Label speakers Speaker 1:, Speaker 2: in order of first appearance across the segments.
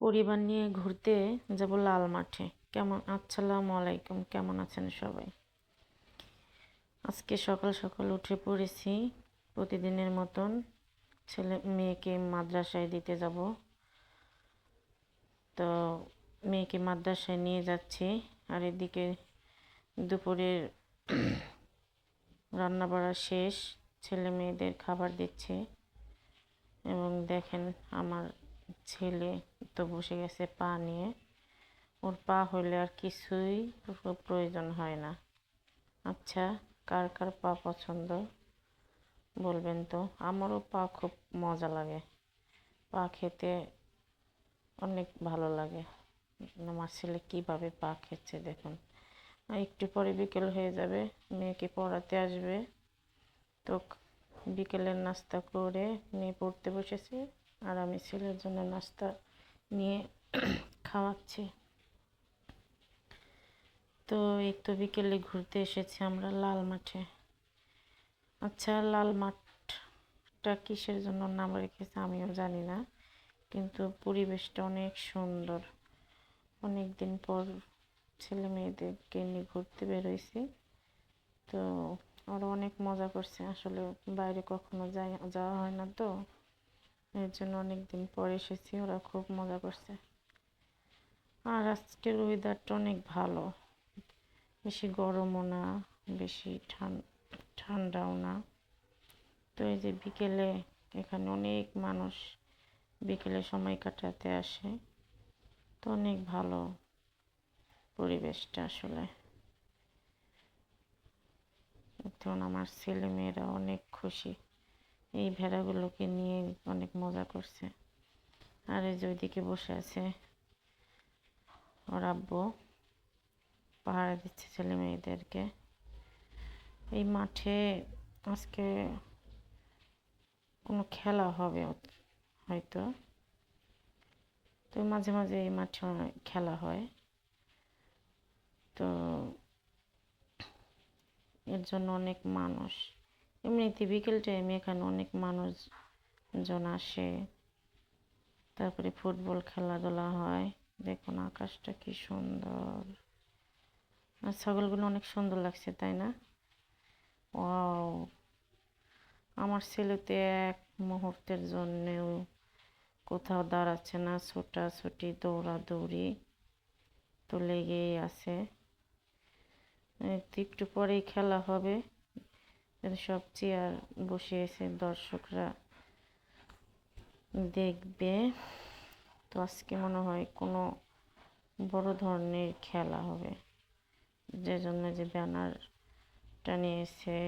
Speaker 1: পরিবার নিয়ে ঘুরতে যাব লাল মাঠে। আসসালামু আলাইকুম, কেমন আছেন সবাই? আজকে সকাল সকাল উঠে পড়েছি, প্রতিদিনের মতন মেয়েকে মাদ্রাসায় দিতে যাব। তো মেয়েকে মাদ্রাসায় নিয়ে যাচ্ছি, আর এদিকে দুপুরের রান্না বাড়া শেষ, ছেলে মেয়েদের খাবার দিচ্ছে। এবং দেখেন আমার ছেলে তো বসে গেছে পা নিয়ে। ওর পা হইলে আর কিছুই প্রয়োজন হয় না। আচ্ছা, কার কার পা পছন্দ বলবেন তো? আমারও পা খুব মজা লাগে, পা খেতে অনেক ভালো লাগে। আমার ছেলে কীভাবে পা খেচ্ছে দেখুন। একটু পরে বিকেল হয়ে যাবে, মেয়েকে পড়াতে আসবে। তো বিকেলের নাস্তা করে মেয়ে পড়তে বসেছে, আর আমি ছেলের জন্য নাস্তা নিয়ে খাওয়াচ্ছি। তো এই তো বিকেলে ঘুরতে এসেছি আমরা লাল মাঠে। আচ্ছা, লাল মাঠটা কিসের জন্য নাম রেখেছে আমিও জানি না, কিন্তু পরিবেশটা অনেক সুন্দর। অনেক দিন পর ছেলে মেয়েদেরকে নিয়ে ঘুরতে বেরোইছি, তো ওরা অনেক মজা করছে। আসলে বাইরে কখনো যাওয়া হয় না, তো এর জন্য অনেক দিন পর এসেছি, ওরা খুব মজা করছে। আর আজকের ওয়েদারটা অনেক ভালো, বেশি গরমও না, বেশি ঠান্ডাও না। তো এই যে বিকেলে এখানে অনেক মানুষ বিকেলে সময় কাটাতে আসে, তো অনেক ভালো পরিবেশটা আসলে। তখন আমার ছেলে মেয়েরা অনেক খুশি, এই ভেড়াগুলোকে নিয়ে অনেক মজা করছে। আর এই যে ওইদিকে বসে আছে ওর আব্বু, পাহারা দিচ্ছে ছেলে মেয়েদেরকে। এই মাঠে আজকে কোনো খেলা হবে হয়তো, তো মাঝে মাঝে এই মাঠে খেলা হয়। তো এর জন্য অনেক মানুষ, এমনিতে বিকেল টাইমে এখানে অনেক মানুষজন আসে। তারপরে ফুটবল খেলাধুলা হয়। দেখুন আকাশটা কি সুন্দর, আর ছাগলগুলো অনেক সুন্দর লাগছে, তাই না? ওয়াও, আমার ছেলে তো এক মুহূর্তের জন্যেও কোথাও দাঁড়াচ্ছে না, ছোটাছুটি দৌড়াদৌড়ি তো লেগেই আছে। একটু পরেই খেলা হবে, সব চেয়ার বসিয়েছে, দর্শকরা দেখবে। তো আজকে মনে হয় কোনো বড় ধরনের খেলা হবে, যে জন্য যে ব্যানার টানিয়েছে।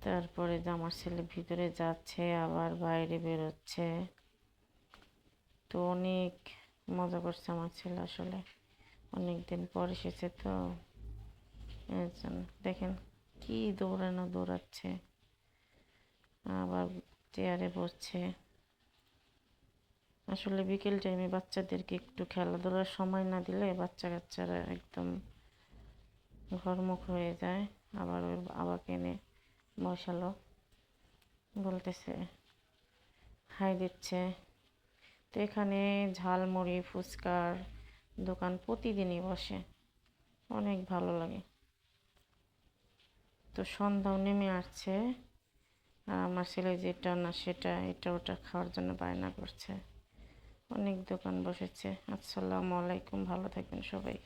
Speaker 1: তারপরে যে আমার ছেলে ভিতরে যাচ্ছে আবার বাইরে বেরোচ্ছে, তো অনেক মজা করছে আমার ছেলে। আসলে অনেক দিন পর এসেছে, তো এর জন্য দেখেন কি দৌড়াচ্ছে, আবার চেয়ারে বসছে। আসলে বিকেল টাইমে বাচ্চাদেরকে একটু খেলাধুলার সময় না দিলে বাচ্চা কাচ্চারা একদম ঘরমুখ হয়ে যায়। আবার ওর বাবাকে এনে বসালো, বলতেছে হাই দিচ্ছে। তো এখানে ঝালমুড়ি ফুচকার দোকান প্রতিদিনই বসে, অনেক ভালো লাগে। তো সন্ধ্যাও নেমে আসছে, আর আমার ছেলে যেটা না সেটা এটা ওটা খাওয়ার জন্য বায়না করছে। অনেক দোকান বসেছে। আসসালামু আলাইকুম, ভালো থাকবেন সবাই।